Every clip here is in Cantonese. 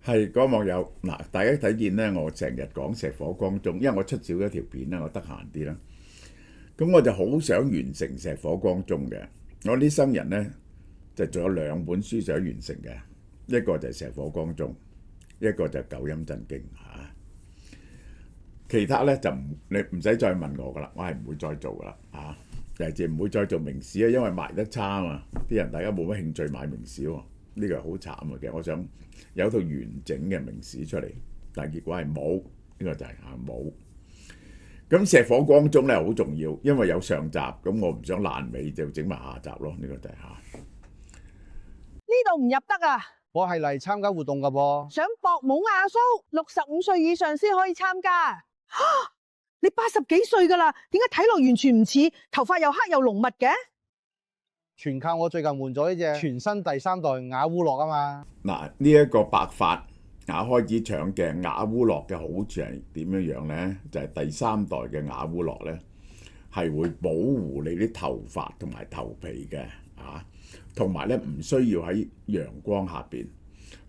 係嗰網友嗱，大家睇見咧，我成日講石火光中，因為我出少咗條片啦，我得閒啲啦。咁我就好想完成石火光中嘅。我呢生人咧就仲有兩本書想完成嘅，一個就係石火光中，一個就係九陰真經嚇。其他咧就你唔使再問我噶啦，我係唔會再做噶啦嚇。尤其是唔會再做明史啊，因為賣得差啊嘛，啲人大家冇乜興趣買明史喎，呢個係好慘嘅。我想有一套完整嘅明史出嚟，但係結果係冇，呢個就係冇。咁石火光中咧好重要，因為有上集，咁我唔想爛尾就整埋下集咯。呢個就係呢度唔入得啊！我係嚟參加活動噶噃。想博懵阿蘇，65歲以上先可以參加。你80幾歲噶啦，點解睇落完全唔似，頭髮又黑又濃密嘅？全靠我最近換咗呢隻全新第3代雅烏諾啊嘛。嗱，呢一個白髮雅開始搶嘅雅烏諾嘅好處係點樣樣咧？就係第3代嘅雅烏諾咧，係會保護你啲頭髮同埋頭皮嘅同埋咧唔需要喺陽光下邊，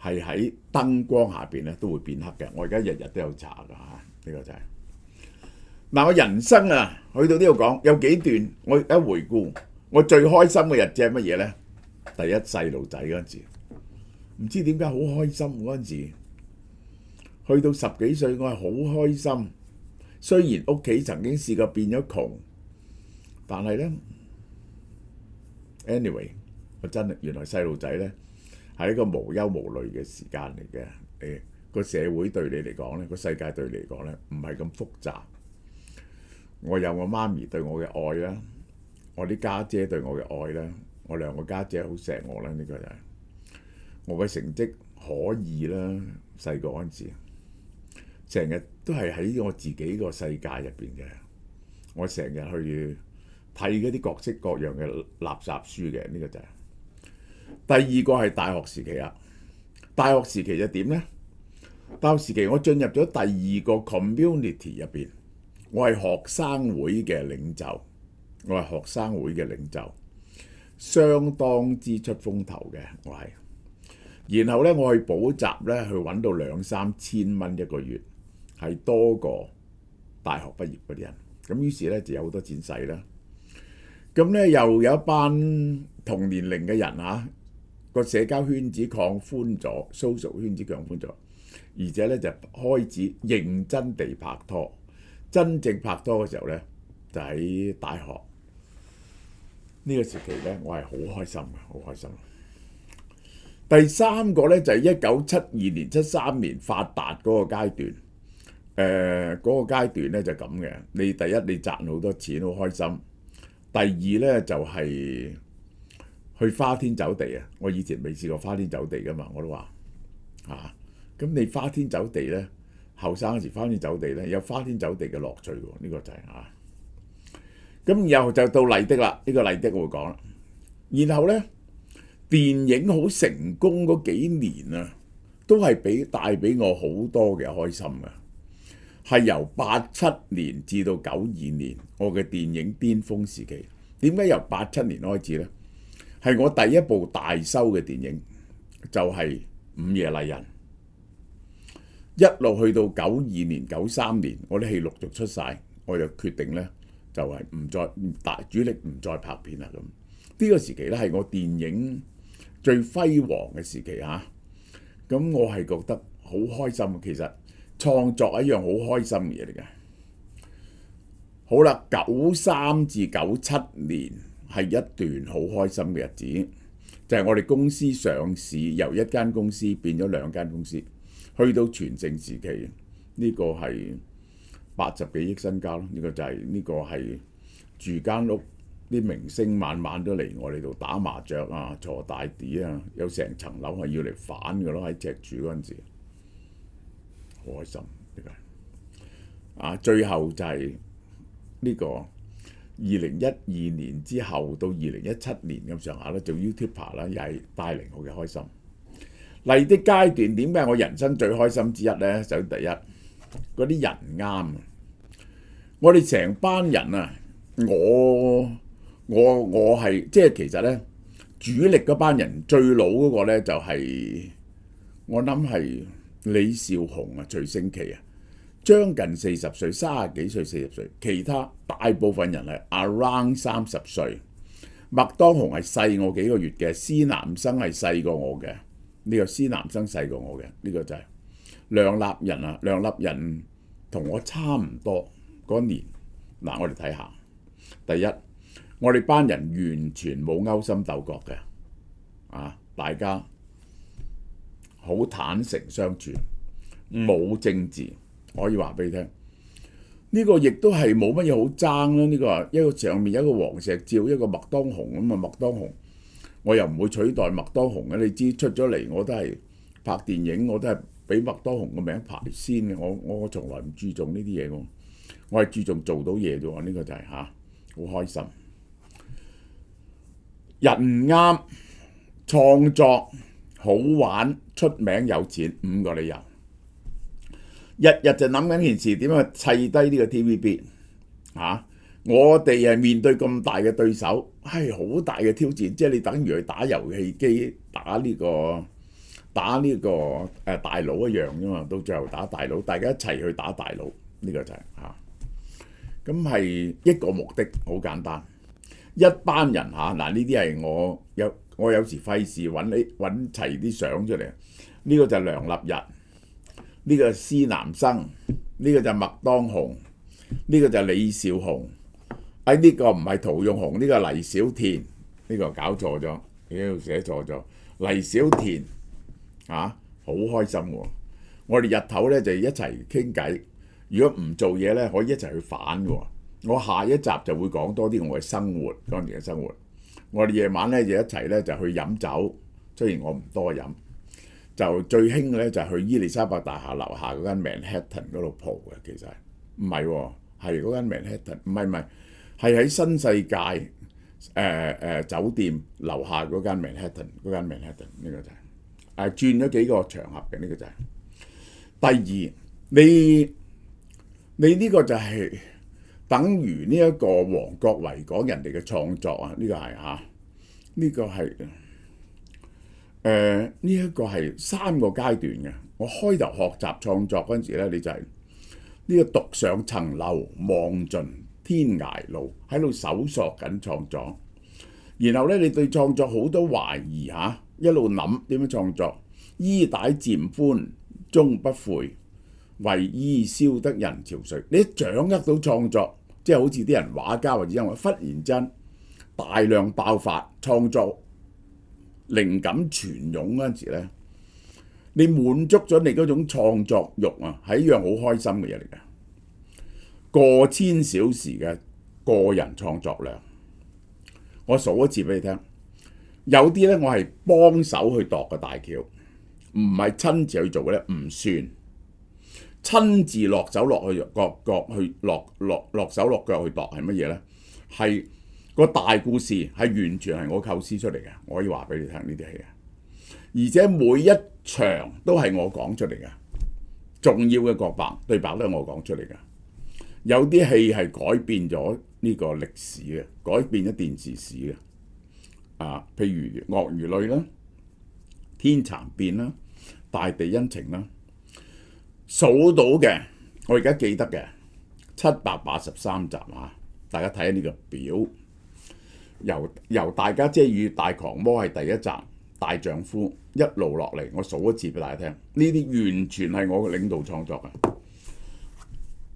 係喺燈光下邊咧都會變黑嘅。我而家日日都有搽㗎呢個就係。嗱，我人生啊，去到呢度講有幾段，我一回顧，我最開心嘅日子係乜嘢咧？第一細路仔嗰陣時，唔知點解好開心嗰陣時，去到10幾歲，我係好開心。雖然屋企曾經試過變咗窮，但係咧 ，anyway， 我真係原來細路仔咧係一個無憂無慮嘅時間嚟嘅。個社會對你嚟講咧，個世界對你嚟講咧，唔係咁複雜。我有我媽咪對我嘅愛啦，我啲家姐對我嘅愛啦，我兩個家姐好錫我啦，呢個就係我嘅成績可以啦。細個嗰陣時，成日都係喺我自己個世界入邊嘅。我成日去睇嗰啲各式各樣嘅垃圾書嘅，呢個就係。第二個係大學時期啦。大學時期就點呢？大學時期我進入咗第二個 community 入邊。我係學生會嘅領袖，相當之出風頭嘅。我係，然後咧我去補習咧，去揾到2-3千蚊一個月，係多過大學畢業嗰啲人。咁於是咧就有好多錢使啦。咁咧又有一班同年齡嘅人個社交圈子擴寬咗 ，social 圈子擴寬咗，而且咧就開始認真地拍拖。真正拍拖嘅時候咧，就喺大學呢個時期咧，我係好開心嘅，好開心。第3個咧就係1972年、73年發達嗰個階段。嗰個階段咧就咁嘅。你第一你賺好多錢，好開心。第二咧就係去花天酒地啊！我以前未試過花天酒地噶嘛，我都話咁你花天酒地咧？後生嗰時花天酒地咧，有花天酒地嘅樂趣喎，呢個就係咁然後就到麗的啦，呢個麗的我會講啦。然後咧，電影好成功嗰幾年啊，都係帶俾我好多嘅開心嘅。係由87年至到92年，我嘅電影巔峰時期。點解由87年開始咧？係我第一部大收嘅電影，就係《午夜麗人》。一路去到92年、93年，我啲戲陸續出晒，我就決定咧就係主力唔再拍片啦。咁呢個時期咧係我電影最輝煌嘅時期咁我係覺得好開心。其實創作係一樣好開心嘅嘢嚟嘅。好啦，93至97年係一段好開心嘅日子，就係我哋公司上市，由一間公司變咗2間公司。去到全盛時期，呢個係80幾億身家咯。呢個就係住間屋，啲明星晚晚都嚟我哋度打麻雀坐大碟有成層樓係要嚟反嘅咯。喺赤柱嗰陣時，好開心呢個。最後就係呢個2012年之後到2017年咁上下咧，做 YouTuber 啦，又係帶嚟我嘅開心。麗的階段點解我人生最開心之一咧？就第一，嗰啲人啱。我哋成班人我係即係其實咧，主力嗰班人最老嗰個咧就係我諗係李少紅啊、徐勝琪啊，將近40歲，30幾歲、40歲，其他大部分人係 around 30歲。麥當雄係細我幾個月嘅，施南生係細過我嘅，呢個施南生細過我嘅，呢個就係梁立仁啊，梁立仁同我差唔多嗰年。嗱，我哋睇下，第一，我哋班人完全冇勾心鬥角嘅，大家好坦誠相處，冇政治，可以話俾你聽。呢個亦都係冇乜嘢好爭啦。呢個一個上面有一個黃石照，一個麥當雄咁啊。麥當雄我又唔會取代麥當雄嘅，你知出咗嚟我都係拍電影，我都係俾麥當雄個名排先嘅。我從來唔注重呢啲嘢嘅，我係注重做到嘢啫喎。呢個就係好開心。人啱，創作好玩，出名有錢，5個理由。日日就諗緊件事點樣砌低呢個 TVB 我哋係面對咁大嘅對手，係好大嘅挑戰，即係你等於去打遊戲機打呢個大佬一樣啫嘛。到最後打大佬，大家一齊去打大佬，呢個就係咁係一個目的，好簡單。一班人嗱，呢啲係我有時費事揾齊啲相出嚟。呢個就係梁立日，呢個施南生，呢個就麥當雄，呢個就李少紅。呢個唔係陶用雄，呢個黎小田，呢個搞錯咗，呢度寫錯咗。黎小田好開心喎！我哋日頭咧就一齊傾偈，如果唔做嘢咧，可以一齊去反喎。我下一集就會講多啲我嘅生活，當年嘅生活。我哋夜晚咧就一齊咧就去飲酒，雖然我唔多飲，就最興咧就去伊利沙伯大廈樓下嗰間 Manhattan 嗰度蒲嘅。其實唔係喎，係嗰間 Manhattan，唔係係喺新世界酒店樓下嗰間 Manhattan 呢個就係轉咗幾個場合嘅。呢個就係第二，你呢個就係等於呢一個王國維講人哋嘅創作啊。呢個係呢個係呢一個係3個階段嘅。我開頭學習創作嗰陣時咧，你就係呢個獨上層樓，望盡天涯路，喺度搜索緊創作。然後咧，你對創作好多懷疑一路諗點樣創作。衣帶漸寬終不悔，為伊消得人憔悴。你一掌握到創作，即係好似啲人畫家或者因為忽然間大量爆發創作，靈感泉湧嗰陣時咧，你滿足咗你嗰種創作欲係一樣好開心嘅嘢嚟嘅。過千小時嘅個人創作量，我數一次俾你聽。有啲咧我係幫手去度嘅大橋，唔係親自去做嘅咧唔算。親自落手落去落手落腳去度係乜嘢咧？係個大故事係完全係我構思出嚟嘅，我可以話俾你聽呢啲戲而且每一場都係我講出嚟嘅，重要嘅角白對白都係我講出嚟嘅。有啲戲係改變咗呢個歷史嘅，改變咗電視史嘅。譬如《鱷魚淚》啦，《天蠶變》啦，《大地恩情》啦，數到嘅我而家記得嘅783集大家睇下呢個表，由大家姐與大狂魔係第一集，大丈夫一路落嚟，我數一次俾大家聽。呢啲完全係我嘅領導創作嘅。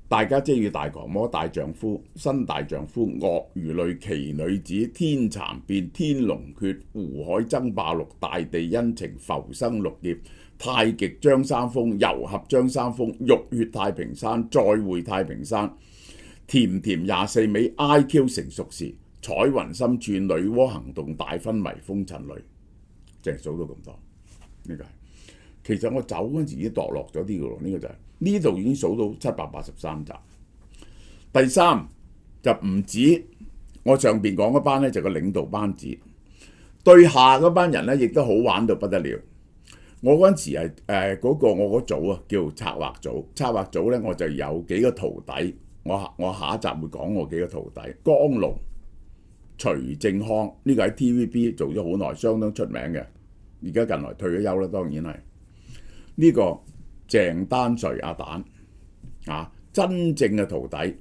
大家姐與大狂魔、大丈夫、新大丈夫、鱷魚淚、奇女子、天蠶變、天龍訣、湖海爭霸錄、大地恩情、浮生六劫、太極張三豐、遊俠張三豐、浴血太平山、再會太平山、甜甜24味、IQ 成熟時、彩雲深處、女媧行動、大昏迷、風塵裏，淨係數到咁多。呢個係其實我走嗰陣時已經墮落咗啲嘅咯。呢個就係呢度已經數到783集。第三就唔止我上邊講嗰班咧，就個領導班子對下嗰班人咧，亦都好玩到不得了。我嗰陣時係嗰個我嗰組叫策劃組，策劃組咧我就有幾個徒弟。我下一集會講我幾個徒弟，江龍、徐正康，呢個喺 TVB 做咗好耐，相當出名嘅。而家近來退咗休啦，當然係呢個鄭丹瑞阿蛋啊，真正嘅徒弟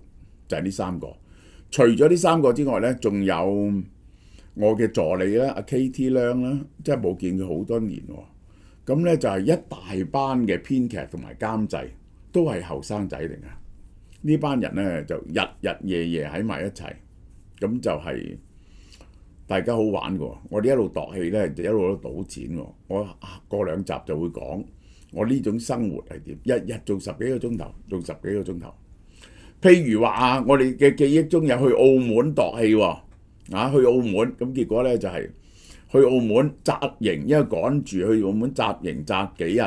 就係呢三個。除咗呢三個之外呢，仲有我嘅助理啦，阿 KT 梁啦，即係冇見佢好多年喎。咁呢就係一大班嘅編劇同埋監製，都係後生仔嚟嘅。呢班人呢就日日夜夜喺埋一齊，咁就係大家好玩嘅。我哋一路度戲呢，就一路都賭錢喎。我過兩集就會講我呢種生活係點，日日做10幾個鐘頭，做10幾個鐘頭。譬如話我哋嘅記憶中有去澳門度戲喎，去澳門，咁結果呢就係去澳門紮營，因為趕住去澳門紮營紮幾日，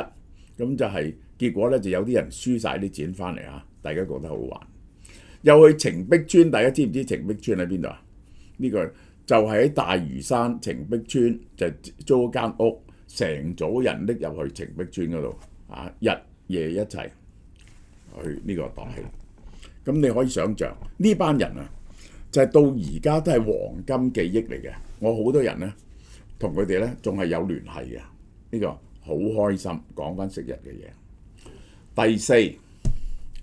咁就係結果呢就有啲人輸晒啲錢翻嚟啊！大家覺得好玩。又去澄碧村，大家知唔知澄碧村喺邊度啊？呢個就係喺大嶼山澄碧村，就租間屋，成組人拎入去澄碧村嗰度日夜一齊去呢個度戲。咁你可以想像呢班人啊，就係到而家都係黃金記憶嚟嘅。我好多人呢，同佢哋呢仲係有聯繫嘅，呢個好開心。講翻昔日嘅嘢。第四，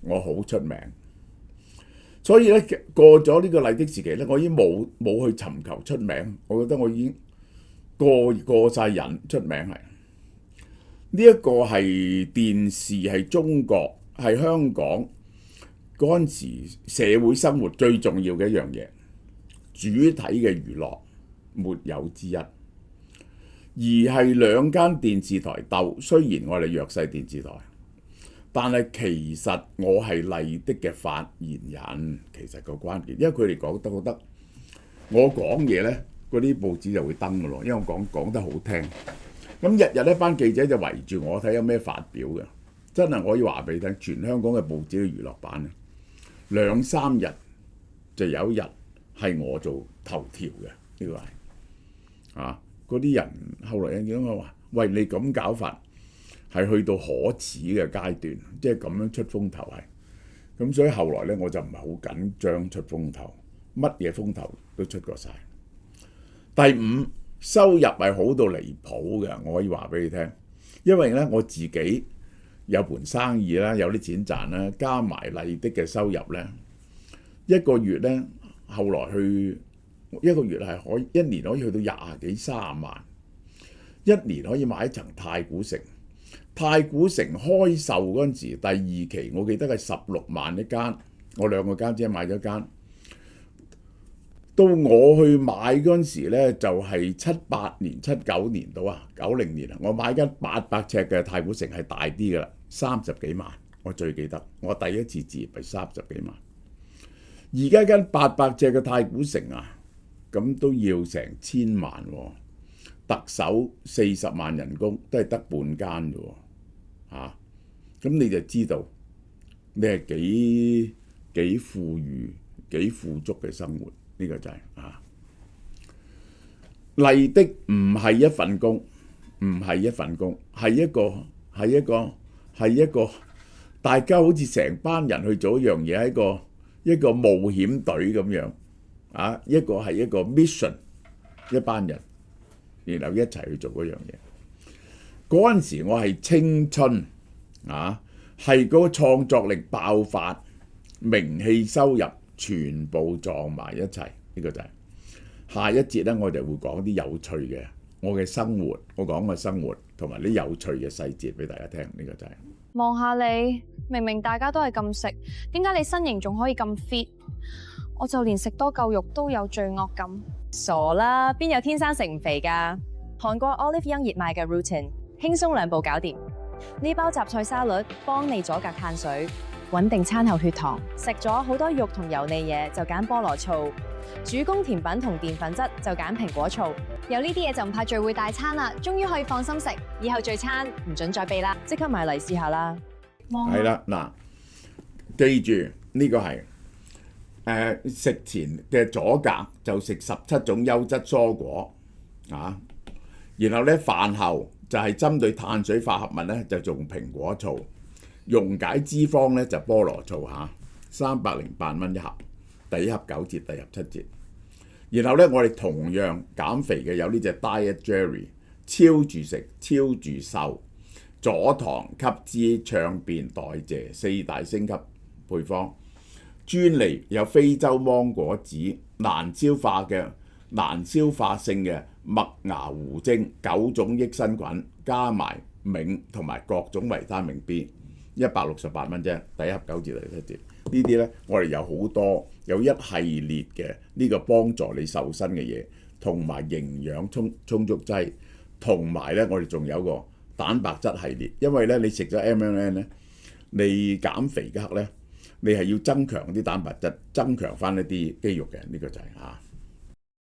我好出名，所以呢過咗呢個麗的時期呢，我已經冇去尋求出名。我覺得我已經過晒癮出名係。呢一個係電視，係中國，係香港嗰陣時社會生活最重要嘅一樣嘢，主體嘅娛樂沒有之一，而係兩間電視台鬥。雖然我哋弱勢電視台，但係其實我係麗的嘅發言人。其實個關鍵，因為佢哋覺得我講嘢呢，嗰啲報紙就會登㗎咯，因為我講得好聽。咁日日一班記者就圍住我睇有咩發表嘅，真係我可以話俾你聽，全香港嘅報紙嘅娛樂版2、3日就有一日係我做頭條嘅。呢個係嗰啲人後來見到我話：喂，你咁搞法係去到可恥嘅階段，即係咁樣出風頭係。咁所以後來呢，我就唔係好緊張出風頭，乜嘢風頭都出過晒。第五，收入係好到離譜嘅，我可以話俾你聽，因為呢，我自己有盤生意啦，有啲錢賺啦，加埋麗的嘅收入呢，一個月呢，後來去一個月係可以一年可以去到20幾30萬，一年可以買一層太古城。太古城開售嗰陣時，第二期我記得係16萬一間，我2個家姐買咗間。到我去買嗰陣時呢，就係78年、79年到90年我買間800尺嘅太古城係大啲㗎啦，30幾萬。我最記得我第一次置業係30幾萬。而家間800尺嘅太古城咁都要成1000萬喎。特首40萬人工都係得半間啫喎，咁你就知道你係幾富裕、幾富足嘅生活。呢個就係麗的唔係一份工，唔係一份工，係一個大家好似成班人去做一樣嘢，係一個冒險隊咁樣一個係一個 mission， 一班人然後一齊去做嗰樣嘢。嗰陣時我係青春係嗰個創作力爆發，名氣收入全部撞埋一齊。呢個就係下一節呢，我就會講啲有趣嘅我嘅生活，我講嘅生活同埋啲有趣嘅細節俾大家聽。呢個就係望下你，明明大家都係咁食，點解你身形仲可以咁 fit？ 我就連食多嚿肉都有罪惡感。傻啦，邊有天生食唔肥㗎？韓國 Olive Young 熱賣嘅 Routine， 輕鬆2步搞掂。呢包雜菜沙律幫你阻隔碳水，穩定餐後血糖。食咗好多肉同油膩嘢就揀菠蘿醋，主攻甜品同澱粉質就揀蘋果醋。有呢啲嘢就唔怕聚會大餐啦，終於可以放心食，以後聚餐唔准再避啦，即刻買嚟試下啦。係啦，嗱，記住呢個係食前嘅阻隔就食17種優質蔬果然後呢飯後就係針對碳水化合物呢，就用蘋果醋，溶解脂肪呢，就菠蘿醋308蚊一盒，第一盒9折，第二盒7折。然後呢，我哋同樣減肥嘅有呢隻 Diet Jerry， 超住食超住瘦，阻糖、吸脂、暢便、代謝4大升級配方。專利有非洲芒果子、難消化性嘅麥芽糊精、9種益生菌，加埋鎂同埋各種維他命 B，168蚊啫，第一盒9折第7折。呢啲呢，我哋有好多有一系列嘅呢個幫助你瘦身嘅嘢，同埋營養充足劑，同埋呢，我哋仲有個蛋白質系列。因為呢，你食咗 MLN 呢，你減肥嗰刻呢，你係要增強啲蛋白質，增強翻一啲肌肉嘅，呢個就係嚇。